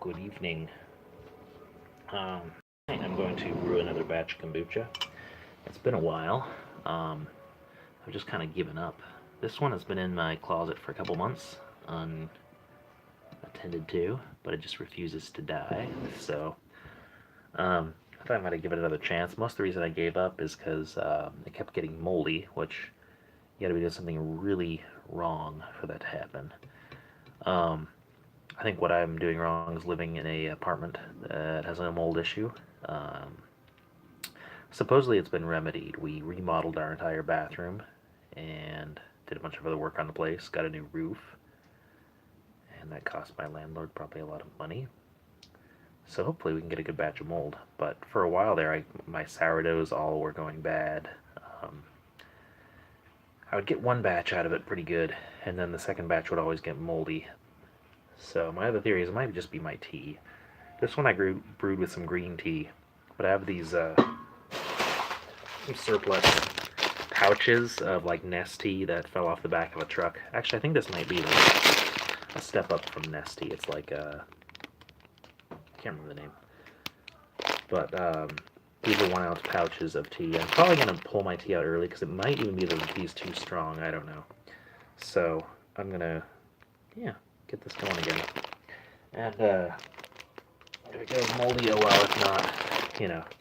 Good evening. I'm going to brew another batch of kombucha. It's been a while. I've just kind of given up. This one has been in my closet for a couple months, unattended to, but it just refuses to die. So I thought I might give it another chance. Most of the reason I gave up is because it kept getting moldy, which you got to be doing something really wrong for that to happen. I think what I'm doing wrong is living in a apartment that has a mold issue. Um, Supposedly it's been remedied. We remodeled our entire bathroom and did a bunch of other work on the place, got a new roof, and that cost my landlord probably a lot of money. So hopefully we can get a good batch of mold. But for a while there, my sourdoughs all were going bad. Um, I would get one batch out of it pretty good, and then the second batch would always get moldy. So my other theory is it might just be my tea. This one I brewed with some green tea, but I have these some surplus pouches of like Nestea that fell off the back of a truck. Actually, I think this might be like a step up from Nestea. It's like I can't remember the name, but these are 1 ounce pouches of tea. I'm probably gonna pull my tea out early because it might even be that the tea's too strong. I don't know. So I'm gonna get this going again. And if it goes moldy, oh well. If not,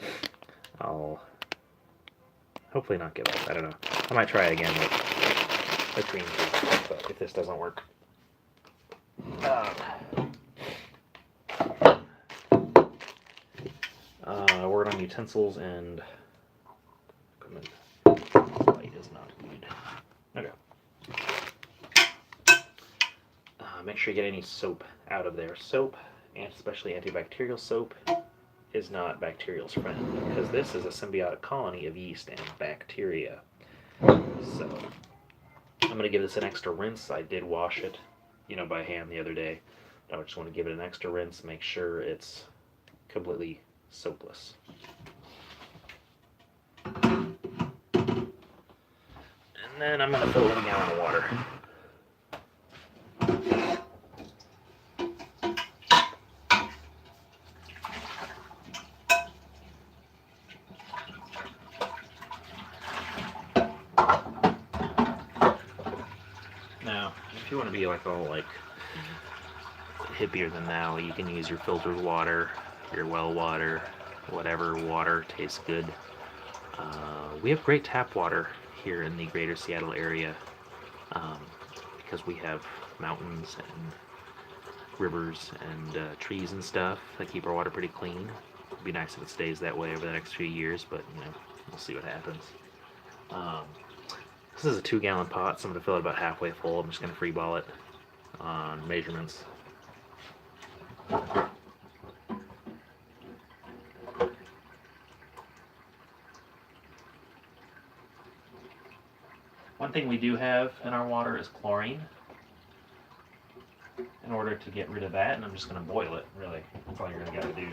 I'll hopefully not give up. I don't know. I might try it again with green tea, but if this doesn't work. Word on utensils and equipment. Light is not good. Okay. Make sure you get any soap out of there. Soap, and especially antibacterial soap, is not bacterial's friend, because this is a symbiotic colony of yeast and bacteria. So I'm going to give this an extra rinse. I did wash it, by hand the other day. I just want to give it an extra rinse, make sure it's completely soapless. And then I'm going to fill it in a gallon of water. Now, if you want to be all hippier than thou, you can use your filtered water, your well water, whatever water tastes good. We have great tap water here in the greater Seattle area because we have mountains and rivers and trees and stuff that keep our water pretty clean. It'd be nice if it stays that way over the next few years, but we'll see what happens. This is a 2-gallon pot, so I'm going to fill it about halfway full. I'm just going to free ball it on measurements. One thing we do have in our water is chlorine. In order to get rid of that, and I'm just going to boil it, really. That's all you're going to got to do.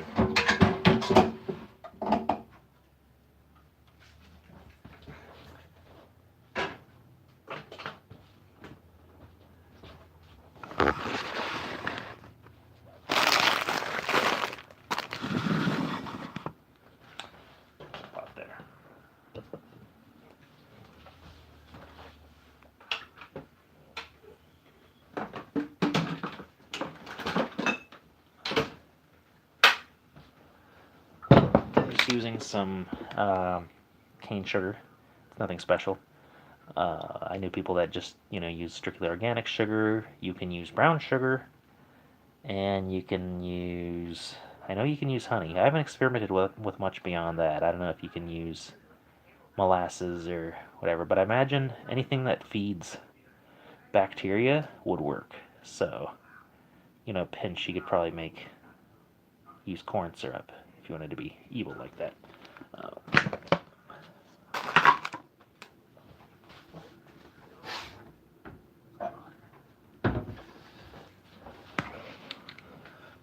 Pot there. Using some cane sugar. It's nothing special. I knew people that just use strictly organic sugar. You can use brown sugar, and you can use. I know you can use honey. I haven't experimented with much beyond that. I don't know if you can use molasses or whatever, but I imagine anything that feeds bacteria would work. So, pinch, you could probably use corn syrup if you wanted to be evil like that.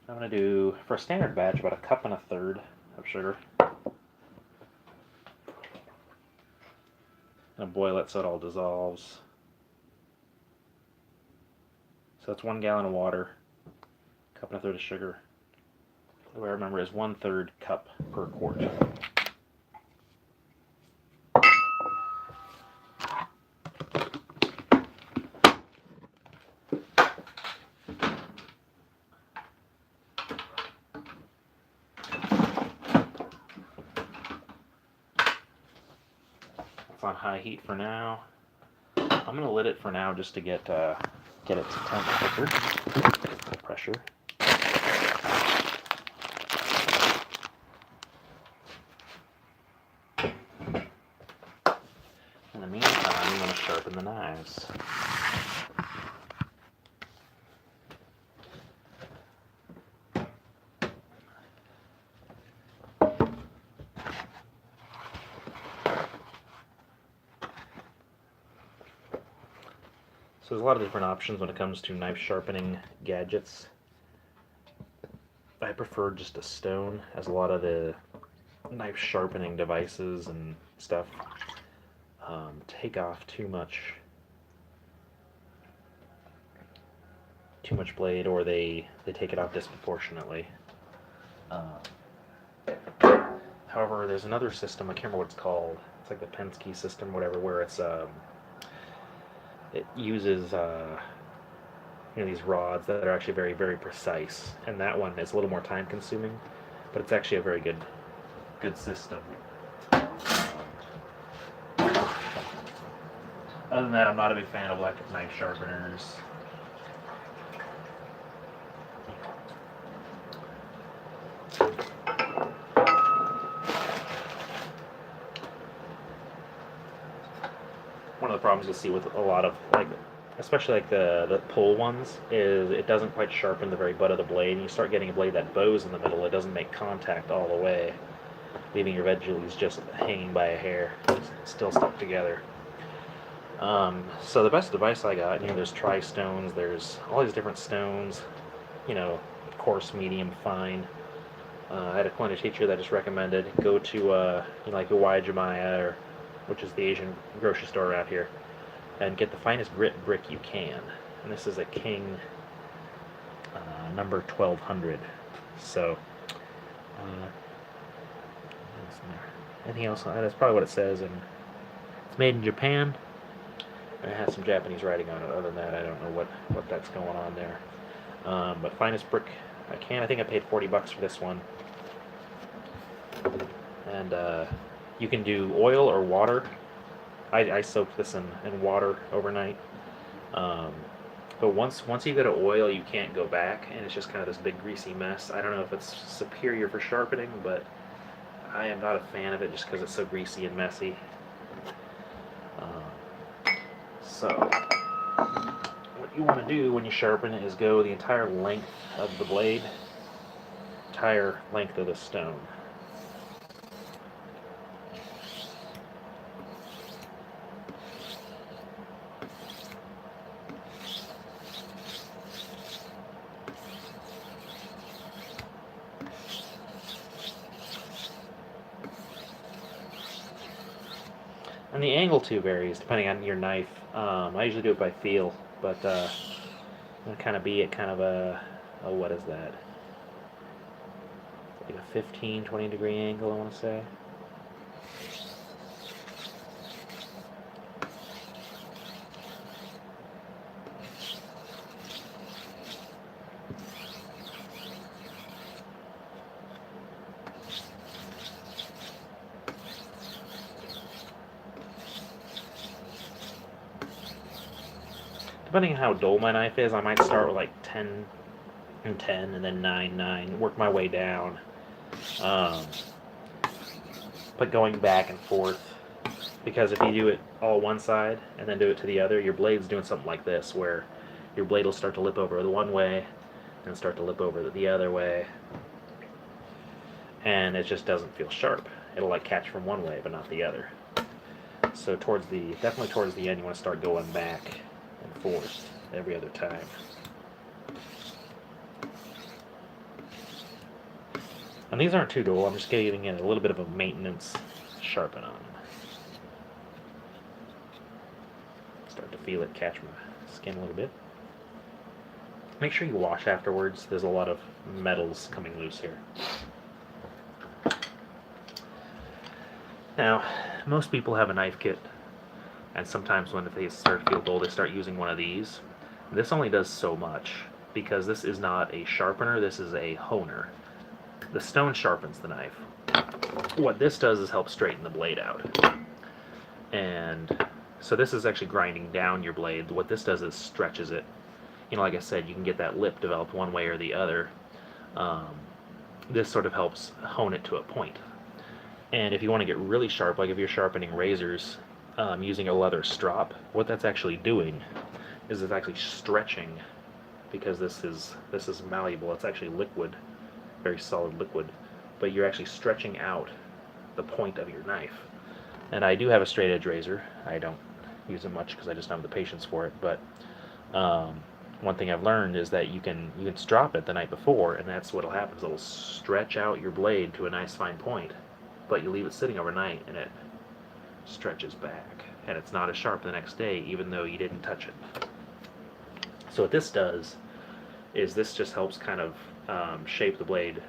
I'm going to do, for a standard batch, about 1 1/3 cups of sugar. I'm going to boil it so it all dissolves. So that's 1 gallon of water, 1 1/2 cups of sugar, the way I remember, is 1/3 cup per quart. It's on high heat for now. I'm gonna lid it for now just to get it to temperature, pressure. In the meantime, I'm gonna sharpen the knives. So there's a lot of different options when it comes to knife sharpening gadgets. I prefer just a stone, as a lot of the knife sharpening devices and stuff take off too much blade, or they take it off disproportionately. However, there's another system, I can't remember what it's called. It's like the Penske system, whatever, where it's it uses these rods that are actually very, very precise, and that one is a little more time consuming, but it's actually a very good system. Other than that, I'm not a big fan of electric knife sharpeners. One of the problems you'll see with a lot of, especially the pull ones, is it doesn't quite sharpen the very butt of the blade, and you start getting a blade that bows in the middle. It doesn't make contact all the way, leaving your veggies just hanging by a hair, still stuck together. So the best device I got, there's tri-stones, there's all these different stones, coarse, medium, fine. I had a culinary teacher that just recommended go to like Hawaii Jumaya, which is the Asian grocery store around here, and get the finest grit brick you can. And this is a King number 1200. So anything else? That's probably what it says, and it's made in Japan. It has some Japanese writing on it. Other than that, I don't know what that's going on there. But finest brick I can. I think I paid $40 for this one. And you can do oil or water. I soaked this in water overnight. But once you go to oil, you can't go back, and it's just kind of this big greasy mess. I don't know if it's superior for sharpening, but I am not a fan of it just because it's so greasy and messy. So what you want to do when you sharpen it is go the entire length of the blade, entire length of the stone. And the angle too varies depending on your knife. I usually do it by feel, but I'm going to kind of be at kind of what is that? Like a 15-20 degree angle, I want to say. Depending on how dull my knife is, I might start with like 10 and 10, and then 9, 9, work my way down. But going back and forth, because if you do it all one side and then do it to the other, your blade's doing something like this, where your blade will start to lip over the one way and start to lip over the other way, and it just doesn't feel sharp. It'll like catch from one way but not the other. So definitely towards the end, you want to start going back and forth every other time. And these aren't too dull, I'm just giving it a little bit of a maintenance sharpen on them. Start to feel it catch my skin a little bit. Make sure you wash afterwards. There's a lot of metals coming loose here. Now, most people have a knife kit, and sometimes when they start to feel dull, they start using one of these. This only does so much, because this is not a sharpener, this is a honer. The stone sharpens the knife. What this does is help straighten the blade out. And so this is actually grinding down your blade. What this does is stretches it. You know, like I said, you can get that lip developed one way or the other. This sort of helps hone it to a point. And if you want to get really sharp, like if you're sharpening razors using a leather strop, what that's actually doing is it's actually stretching, because this is malleable. It's actually liquid, very solid liquid, but you're actually stretching out the point of your knife. And I do have a straight edge razor. I don't use it much because I just don't have the patience for it. But one thing I've learned is that you can strop it the night before, and that's what'll happen. Is it'll stretch out your blade to a nice fine point, but you leave it sitting overnight, and it stretches back, and it's not as sharp the next day, even though you didn't touch it. So what this does is this just helps kind of shape the blade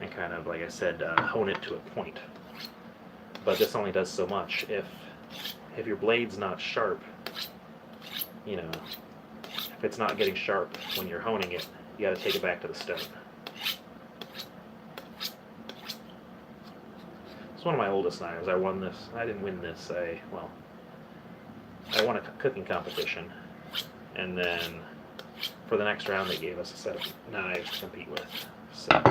and kind of, like I said, hone it to a point. But this only does so much. If your blade's not sharp, you know, if it's not getting sharp when you're honing it, you got to take it back to the stone. It's one of my oldest knives. I won this. I didn't win this. I won a cooking competition, and then for the next round they gave us a set of knives to compete with. So.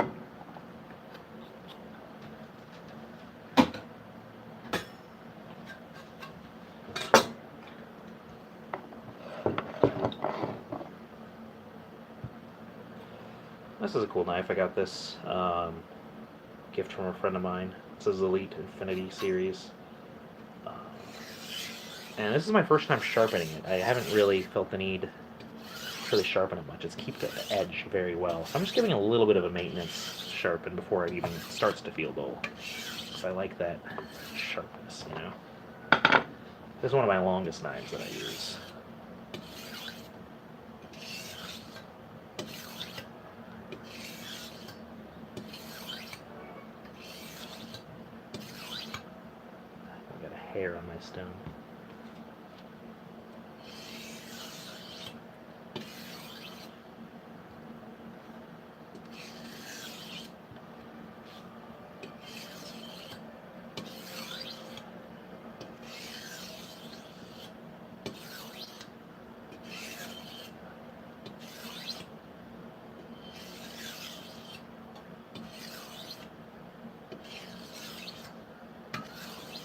This is a cool knife. I got this gift from a friend of mine. This is Elite Infinity series. And this is my first time sharpening it. I haven't really felt the need to really sharpen it much. It's keep the edge very well. So I'm just giving a little bit of a maintenance sharpen before it even starts to feel dull. Because I like that sharpness, you know. This is one of my longest knives that I use. Hair on my stone.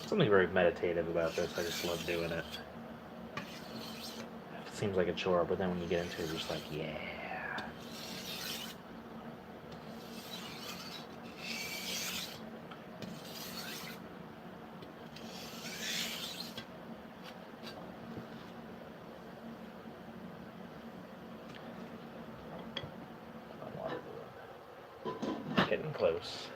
Something very meditative about this. I just love doing it. It seems like a chore, but then when you get into it, you're just like, yeah. Getting close.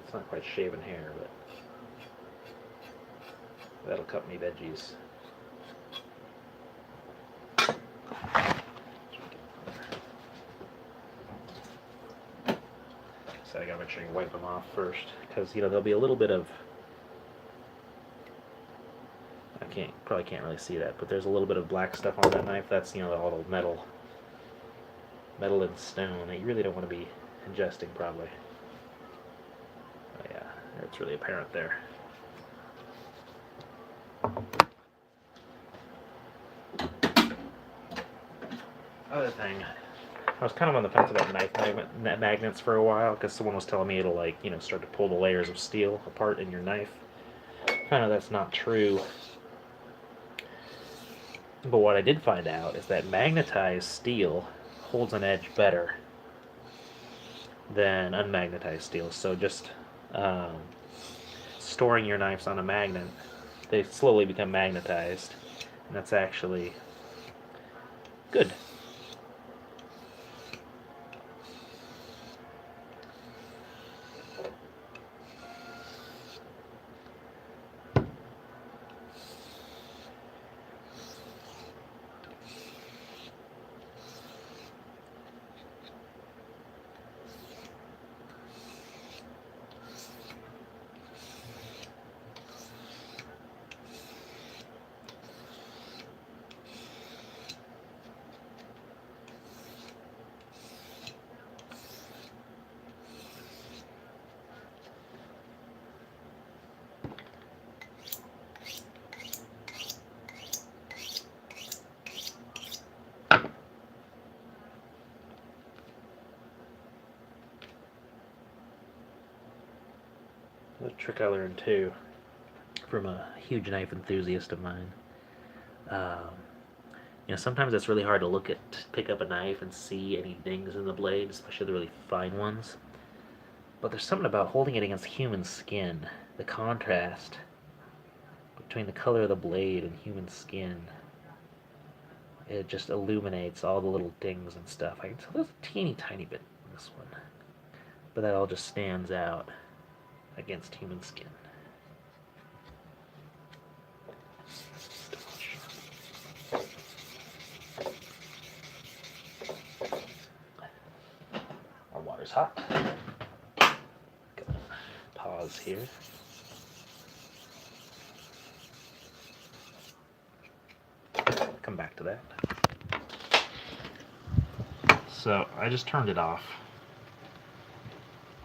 It's not quite shaven hair, but that'll cut me veggies. So I gotta make sure you wipe them off first, because you know there'll be a little bit of, probably can't really see that, but there's a little bit of black stuff on that knife. That's, you know, all the metal and stone that you really don't want to be ingesting, probably. It's really apparent there. Other thing, I was kind of on the fence about knife magnets for a while, because someone was telling me it'll, like, you know, start to pull the layers of steel apart in your knife. I know that's not true. But what I did find out is that magnetized steel holds an edge better than unmagnetized steel. So just storing your knives on a magnet, they slowly become magnetized, and that's actually Good. The trick I learned too from a huge knife enthusiast of mine. Um, sometimes it's really hard to pick up a knife and see any dings in the blade, especially the really fine ones. But there's something about holding it against human skin, the contrast between the color of the blade and human skin. It just illuminates all the little dings and stuff. I can tell there's a teeny tiny bit in this one, but that all just stands out against human skin. Our water's hot. Pause here. Come back to that. So I just turned it off.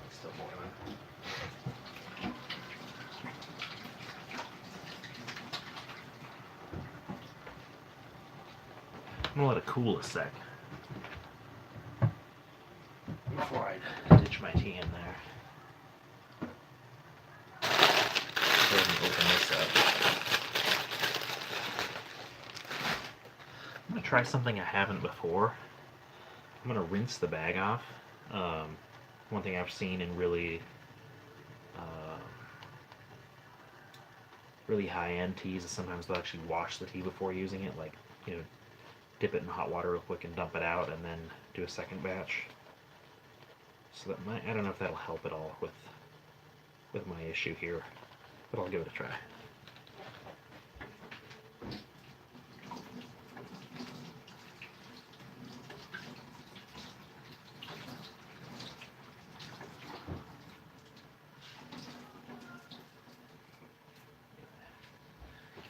It's still boiling. I'm gonna let it cool a sec before I ditch my tea in there. Go ahead and open this up. I'm gonna try something I haven't before. I'm gonna rinse the bag off. One thing I've seen in really high-end teas is sometimes they'll actually wash the tea before using it, like, dip it in hot water real quick and dump it out and then do a second batch. So that might, I don't know if that'll help at all with my issue here, but I'll give it a try.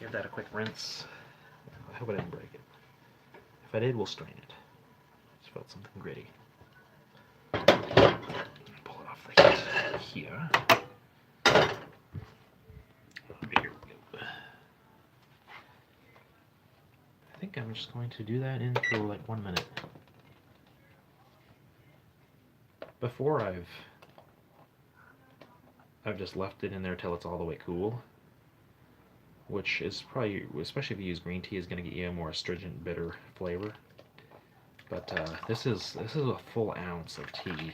Give that a quick rinse. I hope I didn't break it. If I did, we'll strain it. Just felt something gritty. Pull it off like here. Here we go. I think I'm just going to do that in for like 1 minute. Before I've just left it in there till it's all the way cool, which is probably, especially if you use green tea, is going to get you a more astringent, bitter flavor. But this is a full ounce of tea,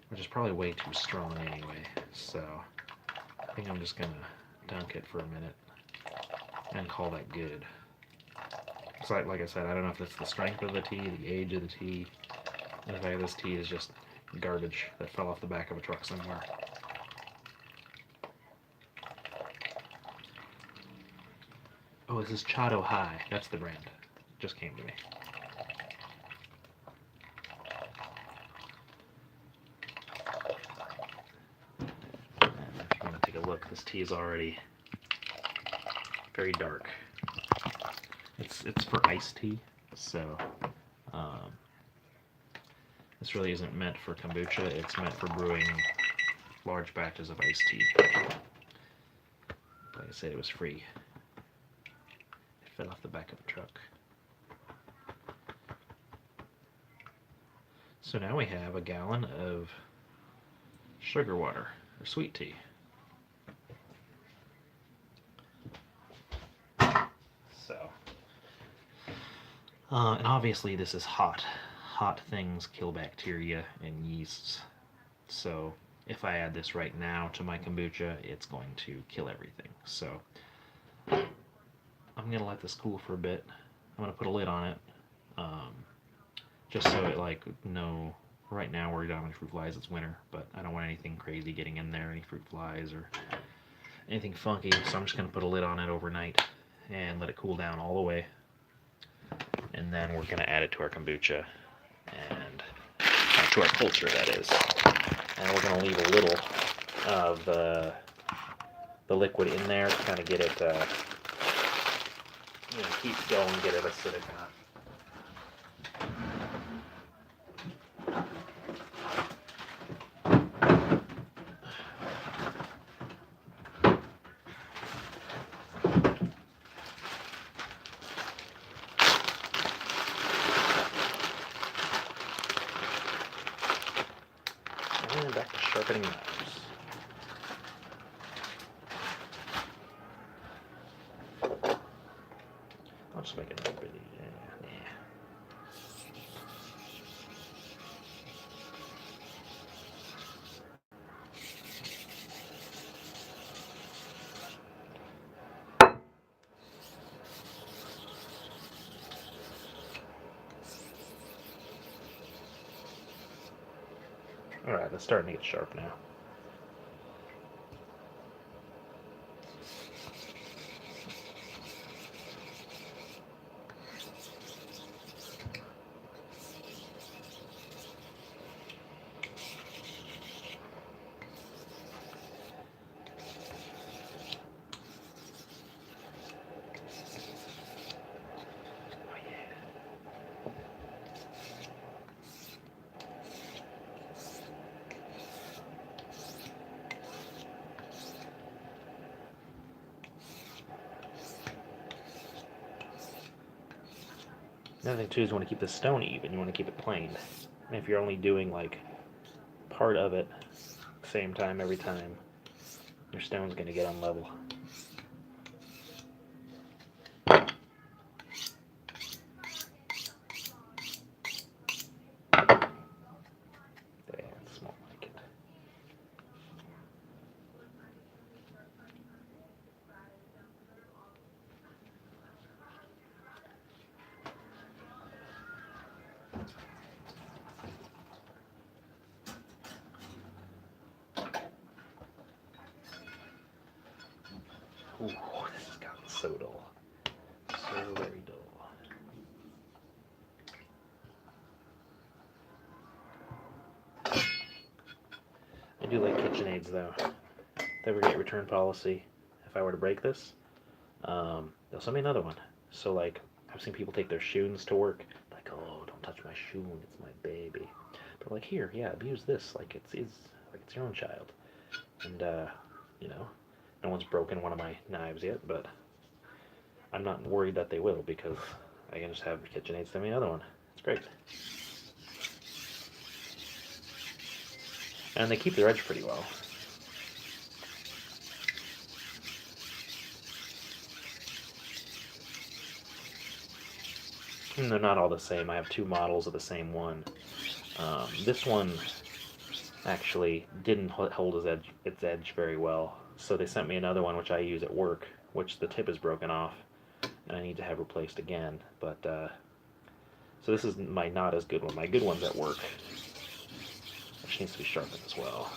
which is probably way too strong anyway. So I think I'm just going to dunk it for a minute and call that good. So like I said, I don't know if it's the strength of the tea, the age of the tea, and the fact this tea is just garbage that fell off the back of a truck somewhere. Oh, this is Chato High. That's the brand. Just came to me. And if you want to take a look, this tea is already very dark. It's for iced tea, so this really isn't meant for kombucha. It's meant for brewing large batches of iced tea. Like I said, it was free. Fell off the back of a truck. So now we have a gallon of sugar water, or sweet tea. So, and obviously this is hot. Hot things kill bacteria and yeasts. So if I add this right now to my kombucha, it's going to kill everything. So I'm going to let this cool for a bit. I'm going to put a lid on it, Um, just so it like no. Right now we're down with fruit flies. It's winter, but I don't want anything crazy getting in there, any fruit flies or anything funky. So I'm just gonna put a lid on it overnight and let it cool down all the way. And then we're gonna add it to our kombucha and to our culture, that is. And we're gonna leave a little of the liquid in there to kind of get it, keep going, get it acidic enough. And back to sharpening knives. I'll just make it a little bit. Alright, it's starting to get sharp now. Another thing too is you want to keep the stone even. You want to keep it planed. And if you're only doing like part of it same time every time, your stone's going to get unlevel. That's more like it. Ooh, this has gotten so dull. So very dull. I do like KitchenAids though. If they ever get return policy, if I were to break this, they'll send me another one. So like, I've seen people take their shoons to work. Like, oh, don't touch my shoon, it's my baby. But I'm like, here, yeah, abuse this. Like it's your own child. And no one's broken one of my knives yet, but I'm not worried that they will because I can just have KitchenAid send me another one. It's great. And they keep their edge pretty well. And they're not all the same. I have two models of the same one. This one actually didn't hold its edge very well, so they sent me another one which I use at work, which the tip is broken off, and I need to have replaced again. But so this is my not as good one. My good one's at work, which needs to be sharpened as well.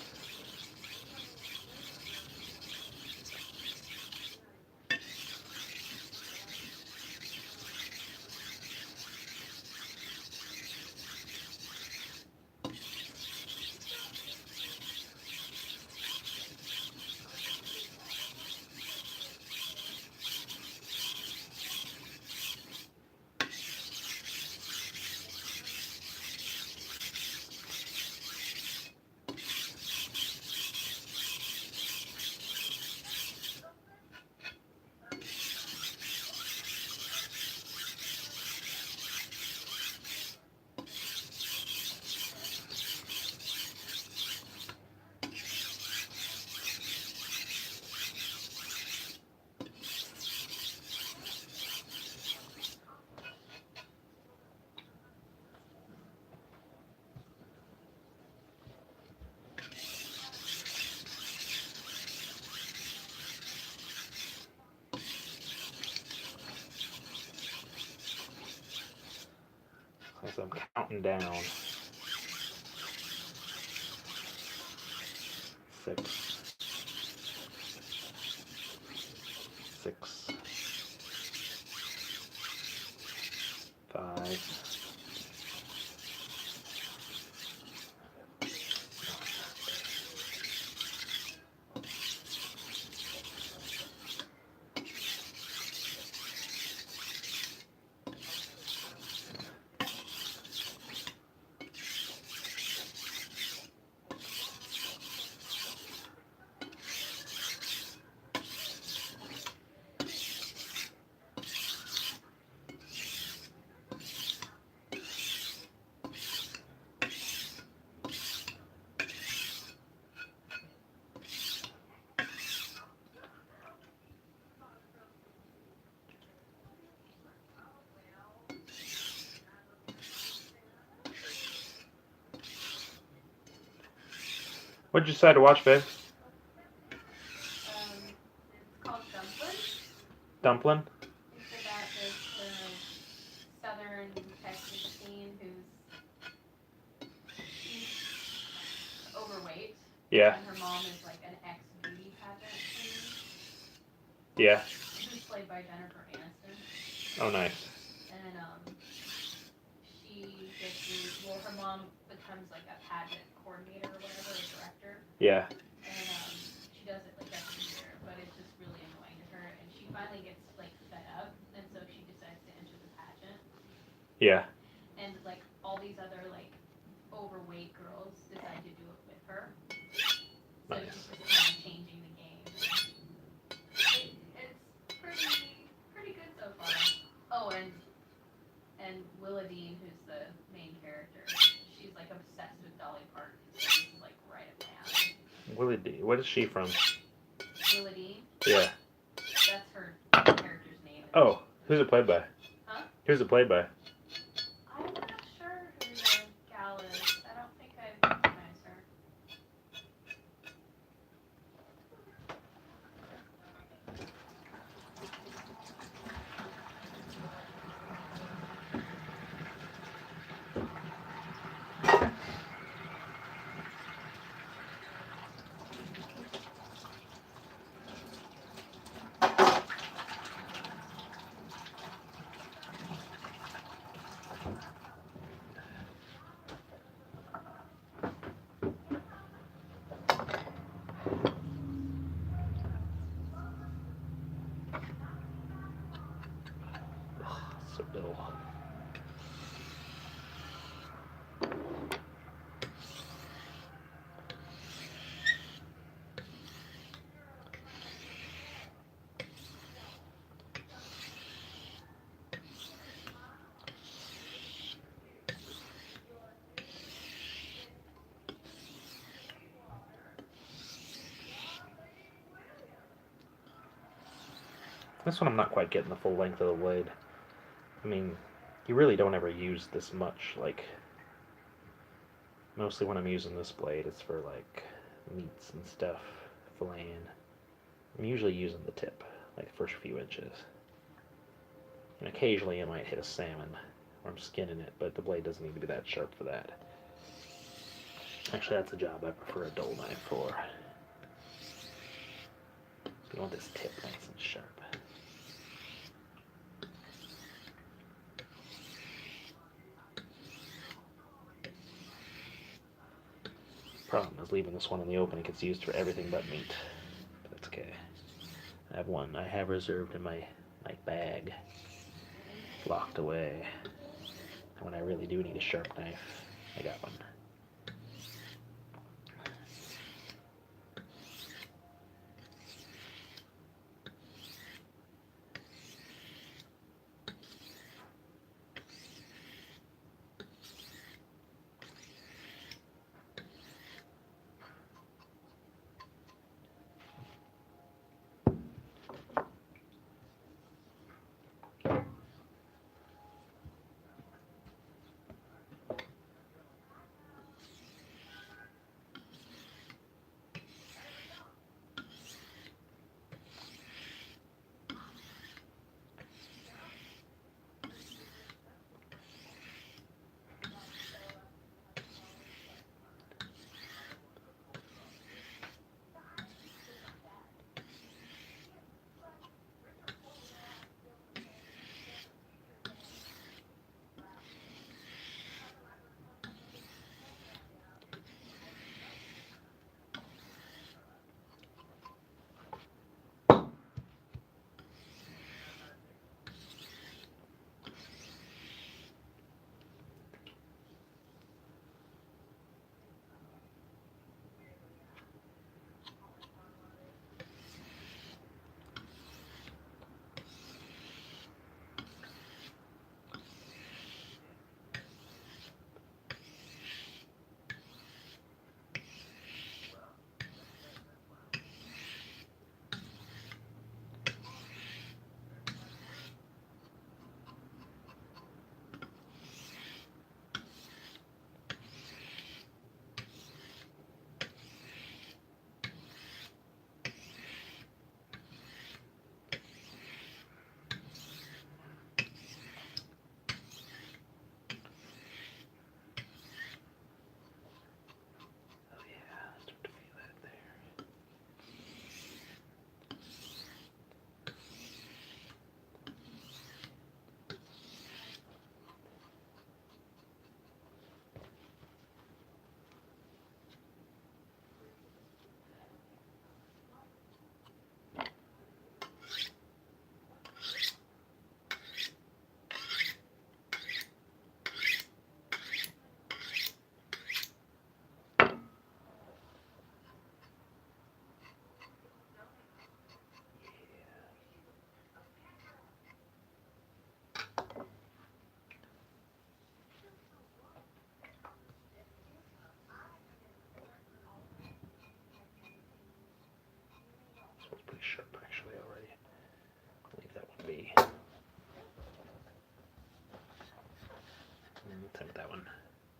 and down. 6, 6, 5. What'd you decide to watch, babe? It's called Dumpling. Dumpling? It's about this southern Texas teen she's overweight. Yeah. And her mom is like an ex-beauty pageant queen. Yeah. Who's played by Jennifer Aniston. Oh, nice. And her mom becomes like a pageant coordinator or whatever, a director. Yeah. And she does it like every year, but it's just really annoying to her. And she finally gets like fed up, and so she decides to enter the pageant. Yeah. And like all these other like overweight girls decide to do it with her. So Nice. she's just kind of changing the game. It's pretty good so far. Oh, and Willadine, who's the main character, she's like obsessed with Dolly Parton. So this is like right up my alley. Willadine. What is she from? Willadine? Yeah. That's her character's name. Oh, who's it played by? Huh? Who's it played by? I'm not sure who the gal is. I don't think I recognize her. So ill. This one I'm not quite getting the full length of the blade. I mean, you really don't ever use this much. Like, mostly when I'm using this blade, it's for like meats and stuff, filleting. I'm usually using the tip, like the first few inches. And occasionally I might hit a salmon where I'm skinning it, but the blade doesn't need to be that sharp for that. Actually, that's a job I prefer a dull knife for. You want this tip nice and sharp. Problem is leaving this one in the open. It gets used for everything but meat. But that's okay. I have one I have reserved in my bag, locked away. And when I really do need a sharp knife, I got one.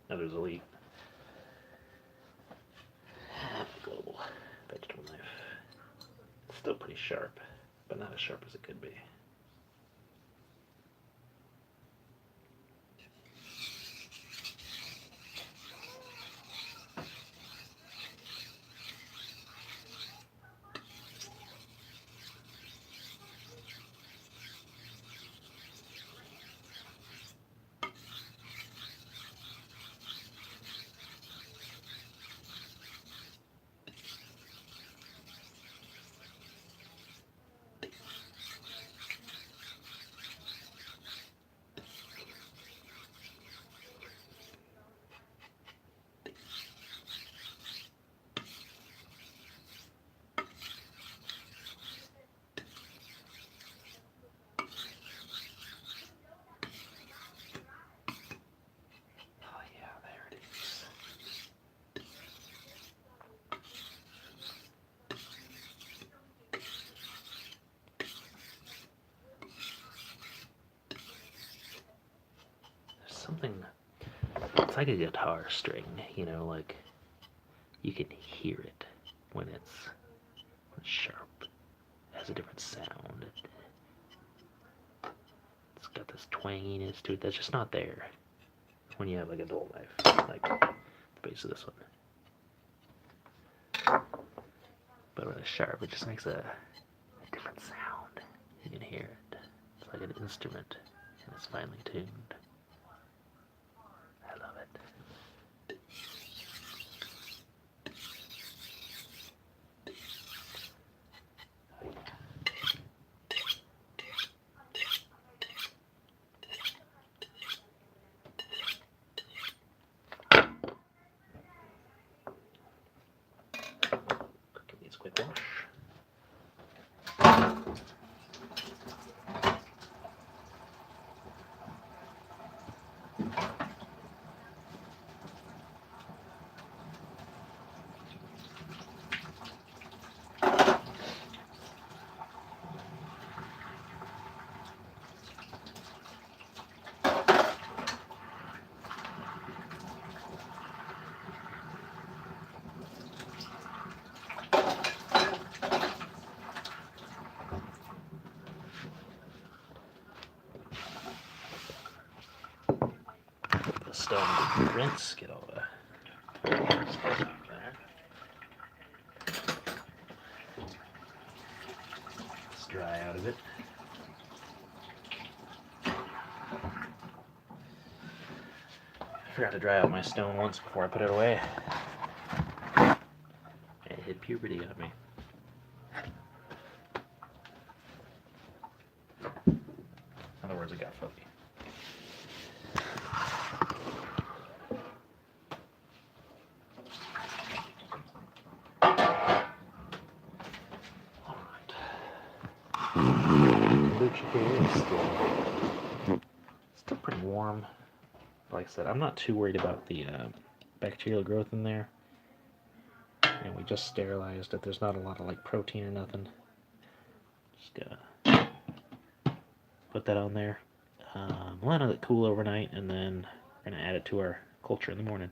Others will eat. Global vegetable knife. Still pretty sharp, but not as sharp as it could be. Oh yeah, there it is. There's something, it's like a guitar string, you know, like you can hear it when it's sharp. It has a different sound. It's got this twanginess to it that's just not there when you have like a dull knife, like the base of this one. But when it's sharp, it just makes a different sound. You can hear it. It's like an instrument, and it's finely tuned. I love it. Give these a quick wash. The stone rinse, get all the stuff out there. Let's dry out of it. I forgot to dry out my stone once before I put it away. It hit puberty on me. In other words, it got fuzzy. Kombucha here is still pretty warm. Like I said, I'm not too worried about the bacterial growth in there. And we just sterilized it. There's not a lot of like protein or nothing. Just gonna put that on there. We'll let it cool overnight, and then we're gonna add it to our culture in the morning.